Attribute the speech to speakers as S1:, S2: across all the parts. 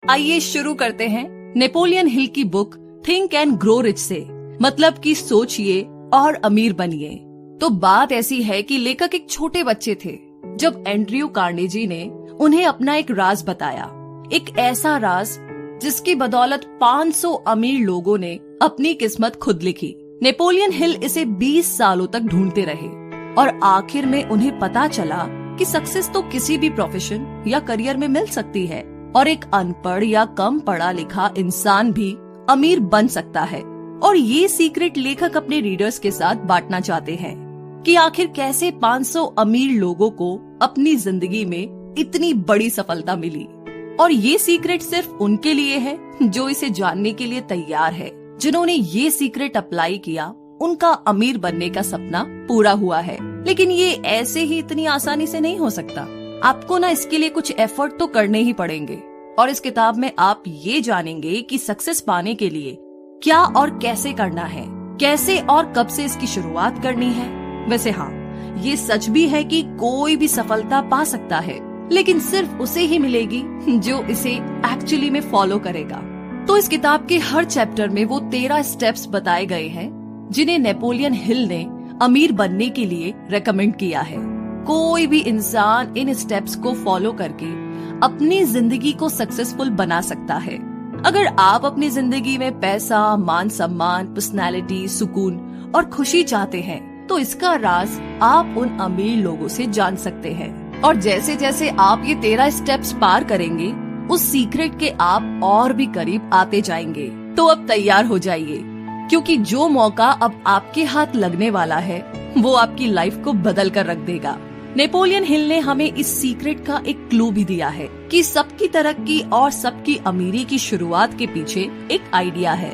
S1: आइए शुरू करते हैं नेपोलियन हिल की book think and grow rich से, मतलब कि सोचिए और अमीर बनिए। तो बात ऐसी है कि लेखक एक छोटे बच्चे थे जब एंड्रयू कार्नेजी ने उन्हें अपना एक राज बताया, एक ऐसा राज जिसकी बदौलत 500 अमीर लोगों ने अपनी किस्मत खुद लिखी। नेपोलियन हिल इसे 20 सालों तक ढूंढते रहे और आखिर में उन्हें पता चला कि सक्सेस तो किसी भी प्रोफेशन या करियर में मिल सकती है और एक अनपढ़ या कम पढ़ा लिखा इंसान भी अमीर बन सकता है। और ये सीक्रेट लेखक अपने रीडर्स के साथ बांटना चाहते हैं कि आखिर कैसे 500 अमीर लोगों को अपनी जिंदगी में इतनी बड़ी सफलता मिली। और ये सीक्रेट सिर्फ उनके लिए है जो इसे जानने के लिए तैयार है। जिन्होंने ये सीक्रेट अप्लाई किया उनका अमीर बनने का सपना पूरा हुआ है। लेकिन ये ऐसे ही इतनी आसानी से नहीं हो सकता। आपको ना इसके लिए कुछ एफर्ट तो करने ही पड़ेंगे। और इस किताब में आप ये जानेंगे कि सक्सेस पाने के लिए क्या और कैसे करना है, कैसे और कब से इसकी शुरुआत करनी है। वैसे हाँ, ये सच भी है कि कोई भी सफलता पा सकता है, लेकिन सिर्फ उसे ही मिलेगी जो इसे एक्चुअली में फॉलो करेगा। तो इस किताब के हर चैप्टर में वो 13 स्टेप्स बताए गए हैं जिन्हें नेपोलियन हिल ने अमीर बनने के लिए रेकमेंड किया है। कोई भी इंसान इन स्टेप्स को फॉलो करके अपनी जिंदगी को सक्सेसफुल बना सकता है। अगर आप अपनी जिंदगी में पैसा, मान सम्मान, पर्सनैलिटी, सुकून और खुशी चाहते हैं तो इसका राज आप उन अमीर लोगों से जान सकते हैं। और जैसे जैसे आप ये 13 स्टेप्स पार करेंगे उस सीक्रेट के आप और भी करीब आते जाएंगे। तो अब तैयार हो जाइए, क्योंकि जो मौका अब आपके हाथ लगने वाला है वो आपकी लाइफ को बदल कर रख देगा। नेपोलियन हिल ने हमें इस सीक्रेट का एक क्लू भी दिया है कि सबकी तरक्की और सबकी अमीरी की शुरुआत के पीछे एक आइडिया है।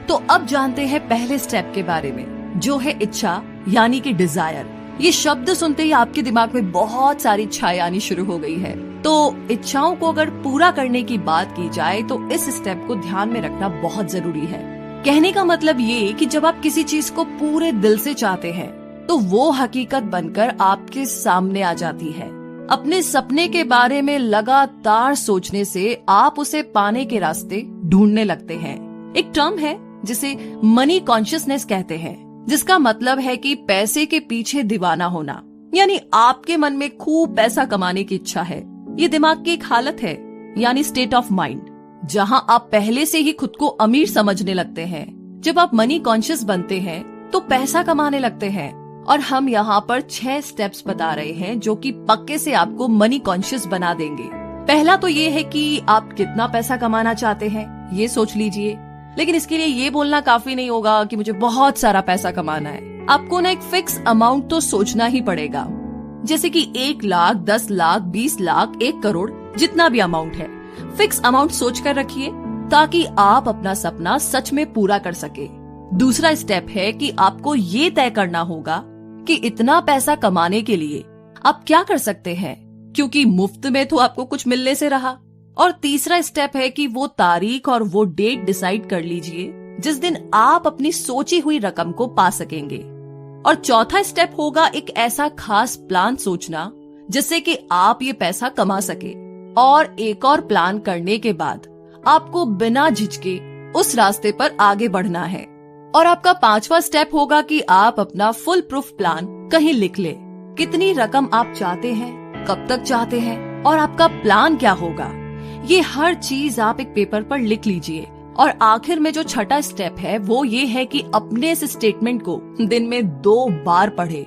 S1: तो अब जानते हैं पहले स्टेप के बारे में, जो है इच्छा यानी कि डिजायर। ये शब्द सुनते ही आपके दिमाग में बहुत सारी इच्छाएं आनी शुरू हो गई है। तो इच्छाओं को अगर पूरा करने की बात की जाए तो इस स्टेप को ध्यान में रखना बहुत जरूरी है। कहने का मतलब ये कि जब आप किसी चीज को पूरे दिल से चाहते हैं तो वो हकीकत बनकर आपके सामने आ जाती है। अपने सपने के बारे में लगातार सोचने से आप उसे पाने के रास्ते ढूंढने लगते हैं। एक टर्म है जिसे मनी कॉन्शियसनेस कहते हैं, जिसका मतलब है कि पैसे के पीछे दीवाना होना। यानी आपके मन में खूब पैसा कमाने की इच्छा है। ये दिमाग की एक हालत है, यानी स्टेट ऑफ माइंड, जहां आप पहले से ही खुद को अमीर समझने लगते हैं। जब आप मनी कॉन्शियस बनते हैं तो पैसा कमाने लगते हैं। और हम यहाँ पर 6 स्टेप्स बता रहे हैं जो कि पक्के से आपको मनी कॉन्शियस बना देंगे। पहला तो ये है कि आप कितना पैसा कमाना चाहते हैं, ये सोच लीजिए। लेकिन इसके लिए ये बोलना काफी नहीं होगा कि मुझे बहुत सारा पैसा कमाना है। आपको ना एक फिक्स अमाउंट तो सोचना ही पड़ेगा, जैसे कि 1 लाख, 10 लाख, 20 लाख, 1 करोड़, जितना भी अमाउंट है। फिक्स अमाउंट सोच कर रखिए ताकि आप अपना सपना सच में पूरा कर सके। दूसरा स्टेप है कि आपको ये तय करना होगा कि इतना पैसा कमाने के लिए आप क्या कर सकते हैं, क्योंकि मुफ्त में तो आपको कुछ मिलने से रहा। और तीसरा स्टेप है कि वो तारीख और वो डेट डिसाइड कर लीजिए जिस दिन आप अपनी सोची हुई रकम को पा सकेंगे। और चौथा स्टेप होगा एक ऐसा खास प्लान सोचना जिससे कि आप ये पैसा कमा सके। और एक और प्लान करने के बाद आपको बिना झिझके उस रास्ते पर आगे बढ़ना है। और आपका 5वां स्टेप होगा कि आप अपना फुल प्रूफ प्लान कहीं लिख ले। कितनी रकम आप चाहते हैं, कब तक चाहते हैं और आपका प्लान क्या होगा, ये हर चीज आप एक पेपर पर लिख लीजिए। और आखिर में जो छठा स्टेप है वो ये है कि अपने इस स्टेटमेंट को दिन में 2 बार पढ़े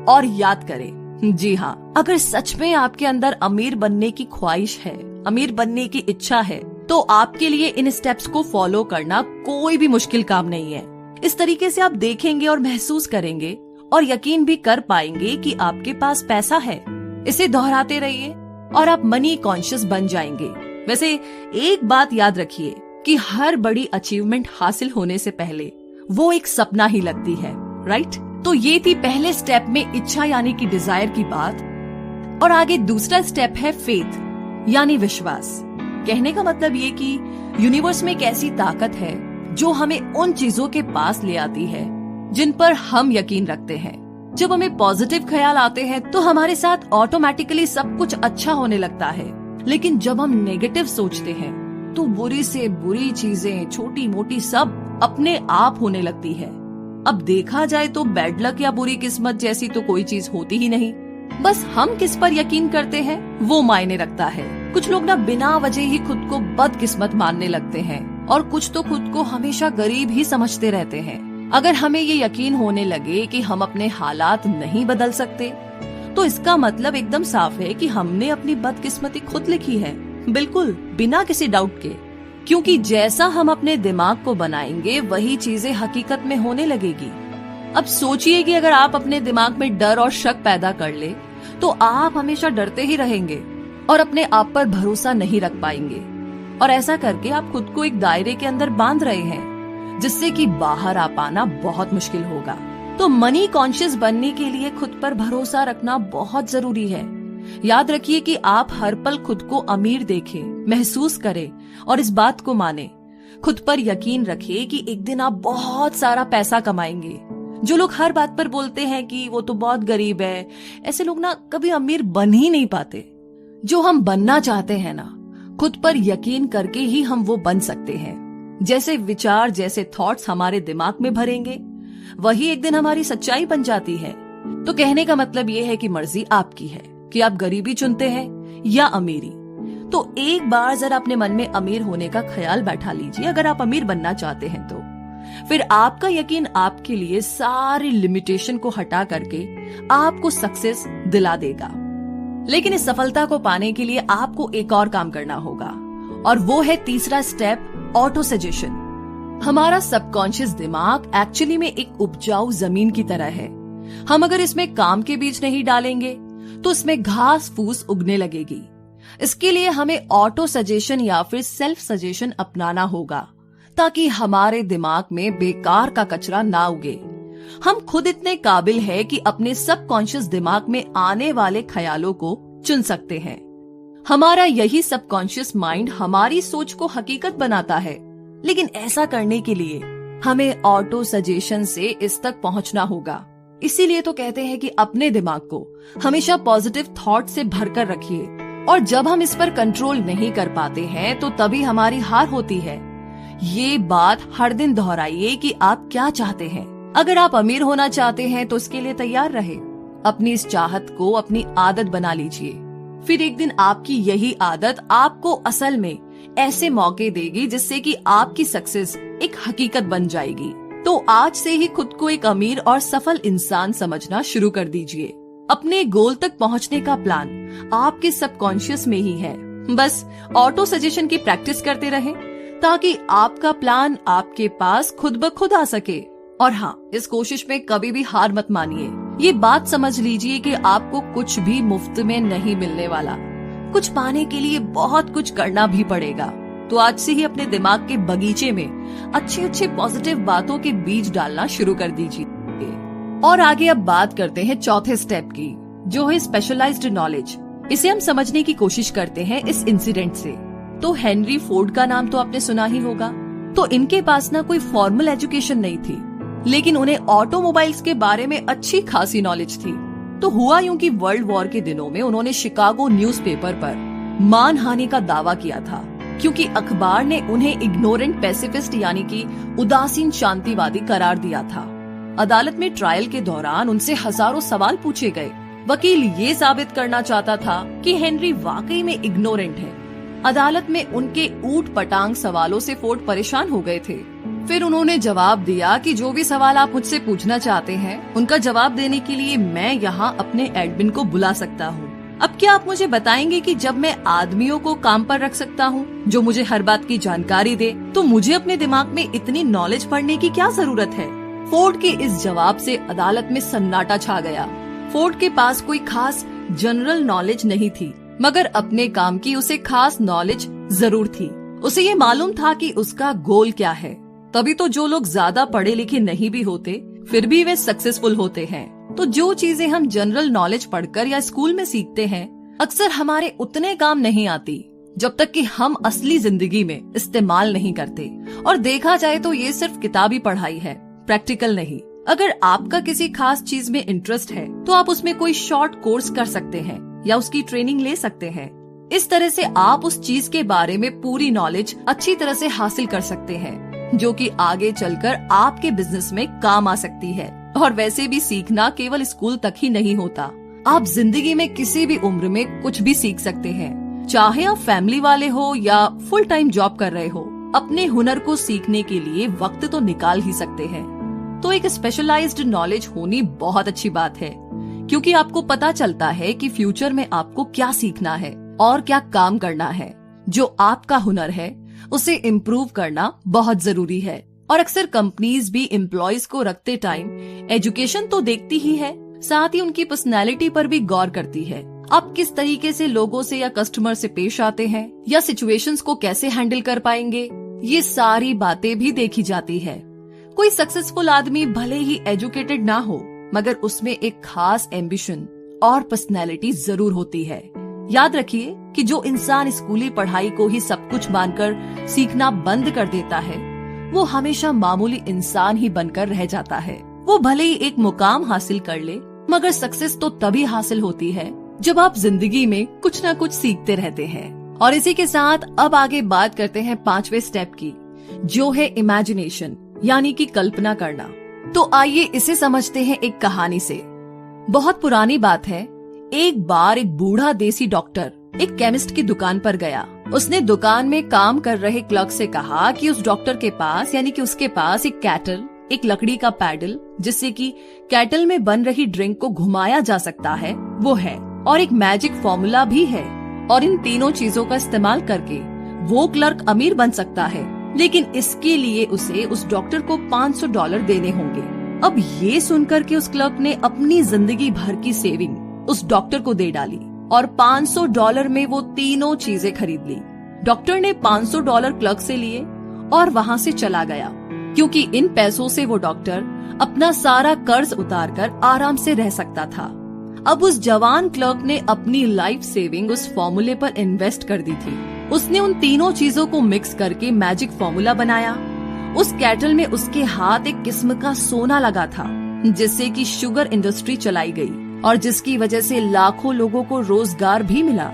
S1: और याद करें। जी हाँ, अगर सच में आपके अंदर अमीर बनने की ख्वाहिश है, अमीर बनने की इच्छा है, तो आपके लिए इन स्टेप्स को फॉलो करना कोई भी मुश्किल काम नहीं है। इस तरीके से आप देखेंगे और महसूस करेंगे और यकीन भी कर पाएंगे कि आपके पास पैसा है। इसे दोहराते रहिए और आप मनी कॉन्शियस बन जाएंगे। वैसे एक बात याद रखिए कि हर बड़ी अचीवमेंट हासिल होने से पहले वो एक सपना ही लगती है, राइट? तो ये थी पहले स्टेप में इच्छा यानी कि डिजायर की बात। और आगे दूसरा स्टेप है फेथ यानी विश्वास। कहने का मतलब ये कि यूनिवर्स में एक ऐसी ताकत है जो हमें उन चीजों के पास ले आती है जिन पर हम यकीन रखते हैं। जब हमें पॉजिटिव ख्याल आते हैं तो हमारे साथ ऑटोमेटिकली सब कुछ अच्छा होने लगता है। लेकिन जब हम नेगेटिव सोचते हैं तो बुरी से बुरी चीजें छोटी मोटी सब अपने आप होने लगती है। अब देखा जाए तो बैड लक या बुरी किस्मत जैसी तो कोई चीज होती ही नहीं, बस हम किस पर यकीन करते हैं वो मायने रखता है। कुछ लोग ना बिना वजह ही खुद को बदकिस्मत मानने लगते हैं और कुछ तो खुद को हमेशा गरीब ही समझते रहते हैं। अगर हमें ये यकीन होने लगे कि हम अपने हालात नहीं बदल सकते, तो इसका मतलब एकदम साफ है कि हमने अपनी बदकिस्मती खुद लिखी है, बिल्कुल बिना किसी डाउट के। क्योंकि जैसा हम अपने दिमाग को बनाएंगे वही चीजें हकीकत में होने लगेगी। अब सोचिए कि अगर आप अपने दिमाग में डर और शक पैदा कर ले तो आप हमेशा डरते ही रहेंगे और अपने आप पर भरोसा नहीं रख पाएंगे, और ऐसा करके आप खुद को एक दायरे के अंदर बांध रहे हैं जिससे कि बाहर आ पाना बहुत मुश्किल होगा। तो मनी कॉन्शियस बनने के लिए खुद पर भरोसा रखना बहुत जरूरी है। याद रखिए कि आप हर पल खुद को अमीर देखें, महसूस करें और इस बात को माने। खुद पर यकीन रखें कि एक दिन आप बहुत सारा पैसा कमाएंगे। जो लोग हर बात पर बोलते हैं कि वो तो बहुत गरीब है, ऐसे लोग ना कभी अमीर बन ही नहीं पाते। जो हम बनना चाहते हैं ना, खुद पर यकीन करके ही हम वो बन सकते हैं। जैसे विचार, जैसे थॉट्स हमारे दिमाग में भरेंगे, वही एक दिन हमारी सच्चाई बन जाती है। तो कहने का मतलब ये है कि मर्जी आपकी है कि आप गरीबी चुनते हैं या अमीरी। तो एक बार जरा अपने मन में अमीर होने का ख्याल बैठा लीजिए। अगर आप अमीर बनना चाहते हैं तो फिर आपका यकीन आपके लिए सारी लिमिटेशन को हटा करके आपको सक्सेस दिला देगा। लेकिन इस सफलता को पाने के लिए आपको एक और काम करना होगा, और वो है तीसरा स्टेप, ऑटो सजेशन। हमारा सबकॉन्शियस दिमाग एक्चुअली में एक उपजाऊ जमीन की तरह है। हम अगर इसमें काम के बीज नहीं डालेंगे तो इसमें घास फूस उगने लगेगी। इसके लिए हमें ऑटो सजेशन या फिर सेल्फ सजेशन अपनाना होगा, ताकि हमारे दिमाग में बेकार का कचरा ना उगे। हम खुद इतने काबिल है कि अपने सबकॉन्शियस दिमाग में आने वाले ख्यालों को चुन सकते हैं। हमारा यही सबकॉन्शियस माइंड हमारी सोच को हकीकत बनाता है। लेकिन ऐसा करने के लिए हमें ऑटो सजेशन से इस तक पहुंचना होगा। इसीलिए तो कहते हैं कि अपने दिमाग को हमेशा पॉजिटिव थॉट से भरकर रखिए, और जब हम इस पर कंट्रोल नहीं कर पाते हैं तो तभी हमारी हार होती है। ये बात हर दिन दोहराइए कि आप क्या चाहते हैं। अगर आप अमीर होना चाहते हैं तो इसके लिए तैयार रहे। अपनी इस चाहत को अपनी आदत बना लीजिए। फिर एक दिन आपकी यही आदत आपको असल में ऐसे मौके देगी जिससे कि आपकी सक्सेस एक हकीकत बन जाएगी। तो आज से ही खुद को एक अमीर और सफल इंसान समझना शुरू कर दीजिए। अपने गोल तक पहुंचने का प्लान आपके सबकॉन्शियस में ही है। बस ऑटो सजेशन की प्रैक्टिस करते रहें ताकि आपका प्लान आपके पास खुद ब खुद आ सके। और हाँ, इस कोशिश में कभी भी हार मत मानिए। ये बात समझ लीजिए कि आपको कुछ भी मुफ्त में नहीं मिलने वाला। कुछ पाने के लिए बहुत कुछ करना भी पड़ेगा। तो आज से ही अपने दिमाग के बगीचे में अच्छे अच्छे पॉजिटिव बातों के बीज डालना शुरू कर दीजिए। और आगे अब बात करते हैं चौथे स्टेप की, जो है स्पेशलाइज्ड नॉलेज। इसे हम समझने की कोशिश करते हैं इस इंसिडेंट से। तो हेनरी फोर्ड का नाम तो आपने सुना ही होगा। तो इनके पास ना कोई फॉर्मल एजुकेशन नहीं थी, लेकिन उन्हें ऑटोमोबाइल्स के बारे में अच्छी खासी नॉलेज थी। तो हुआ यूं कि वर्ल्ड वॉर के दिनों में उन्होंने शिकागो न्यूज़पेपर पर मानहानि का दावा किया था, क्योंकि अखबार ने उन्हें इग्नोरेंट पैसिफिस्ट यानी कि उदासीन शांतिवादी करार दिया था। अदालत में ट्रायल के दौरान उनसे हजारों सवाल पूछे गए। वकील ये साबित करना चाहता था कि हेनरी वाकई में इग्नोरेंट है। अदालत में उनके ऊट पटांग सवालों से फोर्ड परेशान हो गए थे। फिर उन्होंने जवाब दिया कि जो भी सवाल आप मुझसे पूछना चाहते हैं, उनका जवाब देने के लिए मैं यहाँ अपने एडमिन को बुला सकता हूँ। अब क्या आप मुझे बताएंगे कि जब मैं आदमियों को काम पर रख सकता हूँ जो मुझे हर बात की जानकारी दे, तो मुझे अपने दिमाग में इतनी नॉलेज पढ़ने की क्या जरूरत है? फोर्ड के इस जवाब से अदालत में सन्नाटा छा गया। फोर्ड के पास कोई खास जनरल नॉलेज नहीं थी, मगर अपने काम की उसे खास नॉलेज जरूर थी। उसे ये मालूम था कि उसका गोल क्या है। तभी तो जो लोग ज्यादा पढ़े लिखे नहीं भी होते, फिर भी वे सक्सेसफुल होते हैं। तो जो चीजें हम जनरल नॉलेज पढ़कर या स्कूल में सीखते हैं, अक्सर हमारे उतने काम नहीं आती जब तक कि हम असली जिंदगी में इस्तेमाल नहीं करते। और देखा जाए तो ये सिर्फ किताबी पढ़ाई है, प्रैक्टिकल नहीं। अगर आपका किसी खास चीज में इंटरेस्ट है तो आप उसमें कोई शॉर्ट कोर्स कर सकते हैं या उसकी ट्रेनिंग ले सकते हैं। इस तरह से आप उस चीज के बारे में पूरी नॉलेज अच्छी तरह से हासिल कर सकते हैं, जो कि आगे चलकर आपके बिजनेस में काम आ सकती है। और वैसे भी सीखना केवल स्कूल तक ही नहीं होता, आप जिंदगी में किसी भी उम्र में कुछ भी सीख सकते हैं। चाहे आप फैमिली वाले हो या फुल टाइम जॉब कर रहे हो, अपने हुनर को सीखने के लिए वक्त तो निकाल ही सकते हैं। तो एक स्पेशलाइज्ड नॉलेज होनी बहुत अच्छी बात है, क्योंकि आपको पता चलता है कि फ्यूचर में आपको क्या सीखना है और क्या काम करना है। जो आपका हुनर है उसे इम्प्रूव करना बहुत जरूरी है। और अक्सर कंपनीज भी एम्प्लॉयज को रखते टाइम एजुकेशन तो देखती ही है, साथ ही उनकी पर्सनैलिटी पर भी गौर करती है। आप किस तरीके से लोगों से या कस्टमर से पेश आते हैं या सिचुएशंस को कैसे हैंडल कर पाएंगे, ये सारी बातें भी देखी जाती है। कोई सक्सेसफुल आदमी भले ही एजुकेटेड ना हो, मगर उसमें एक खास एम्बिशन और पर्सनैलिटी जरूर होती है। याद रखिए कि जो इंसान स्कूली पढ़ाई को ही सब कुछ मानकर सीखना बंद कर देता है, वो हमेशा मामूली इंसान ही बनकर रह जाता है। वो भले ही एक मुकाम हासिल कर ले, मगर सक्सेस तो तभी हासिल होती है जब आप जिंदगी में कुछ न कुछ सीखते रहते हैं। और इसी के साथ अब आगे बात करते हैं 5वें स्टेप की, जो है इमेजिनेशन, यानी कि कल्पना करना। तो आइए इसे समझते हैं एक कहानी से। बहुत पुरानी बात है, एक बार एक बूढ़ा देसी डॉक्टर एक केमिस्ट की दुकान पर गया। उसने दुकान में काम कर रहे क्लर्क से कहा कि उस डॉक्टर के पास, यानी कि उसके पास एक कैटल, एक लकड़ी का पैडल जिससे कि कैटल में बन रही ड्रिंक को घुमाया जा सकता है, वो है, और एक मैजिक फॉर्मूला भी है। और इन तीनों चीजों का इस्तेमाल करके वो क्लर्क अमीर बन सकता है, लेकिन इसके लिए उसे उस डॉक्टर को $500 देने होंगे। अब ये सुनकर के उस क्लर्क ने अपनी जिंदगी भर की सेविंग उस डॉक्टर को दे डाली और $500 में वो तीनों चीजें खरीद ली। डॉक्टर ने $500 क्लर्क से लिए और वहाँ से चला गया, क्योंकि इन पैसों से वो डॉक्टर अपना सारा कर्ज उतारकर आराम से रह सकता था। अब उस जवान क्लर्क ने अपनी लाइफ सेविंग उस फॉर्मूले पर इन्वेस्ट कर दी थी। उसने उन तीनों चीजों को मिक्स करके मैजिक फॉर्मूला बनाया। उस कैटल में उसके हाथ एक किस्म का सोना लगा था, जिससे कि शुगर इंडस्ट्री चलाई गई और जिसकी वजह से लाखों लोगों को रोजगार भी मिला।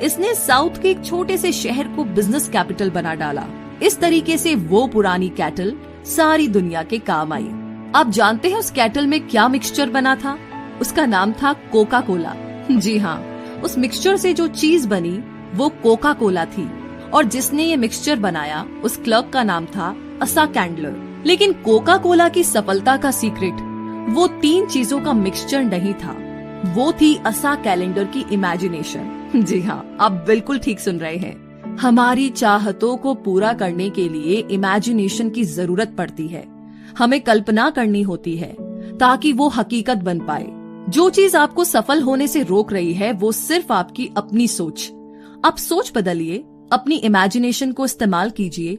S1: इसने साउथ के एक छोटे से शहर को बिजनेस कैपिटल बना डाला। इस तरीके से वो पुरानी कैटल सारी दुनिया के काम आई। आप जानते हैं उस कैटल में क्या मिक्सचर बना था? उसका नाम था कोका कोला। जी हाँ, उस मिक्सचर से जो चीज बनी वो कोका कोला थी, और जिसने ये मिक्सचर बनाया उस क्लर्क का नाम था असा कैंडलर। लेकिन कोका कोला की सफलता का सीक्रेट वो 3 चीजों का मिक्सचर नहीं था, वो थी असा कैलेंडर की इमेजिनेशन। जी हाँ, आप बिल्कुल ठीक सुन रहे हैं। हमारी चाहतों को पूरा करने के लिए इमेजिनेशन की जरूरत पड़ती है। हमें कल्पना करनी होती है ताकि वो हकीकत बन पाए। जो चीज आपको सफल होने से रोक रही है वो सिर्फ आपकी अपनी सोच। आप सोच बदलिए, अपनी इमेजिनेशन को इस्तेमाल कीजिए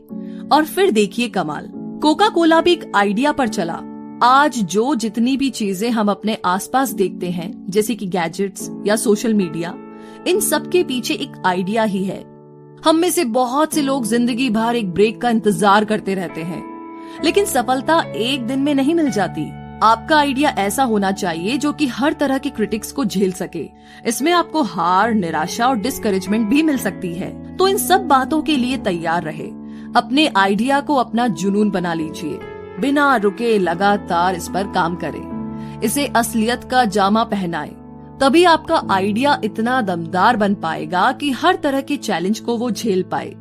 S1: और फिर देखिए कमाल। कोका कोला भी एक आइडिया पर चला। आज जो जितनी भी चीजें हम अपने आसपास देखते हैं, जैसे कि गैजेट्स या सोशल मीडिया, इन सब के पीछे एक आइडिया ही है। हम में से बहुत से लोग जिंदगी भर एक ब्रेक का इंतजार करते रहते हैं, लेकिन सफलता एक दिन में नहीं मिल जाती। आपका आइडिया ऐसा होना चाहिए जो कि हर तरह के क्रिटिक्स को झेल सके। इसमें आपको हार, निराशा और डिस्करेजमेंट भी मिल सकती है। तो इन सब बातों के लिए तैयार रहे। अपने आइडिया को अपना जुनून बना लीजिए, बिना रुके लगातार इस पर काम करें, इसे असलियत का जामा पहनाएं। तभी आपका आइडिया इतना दमदार बन पाएगा कि हर तरह के चैलेंज को वो झेल पाए।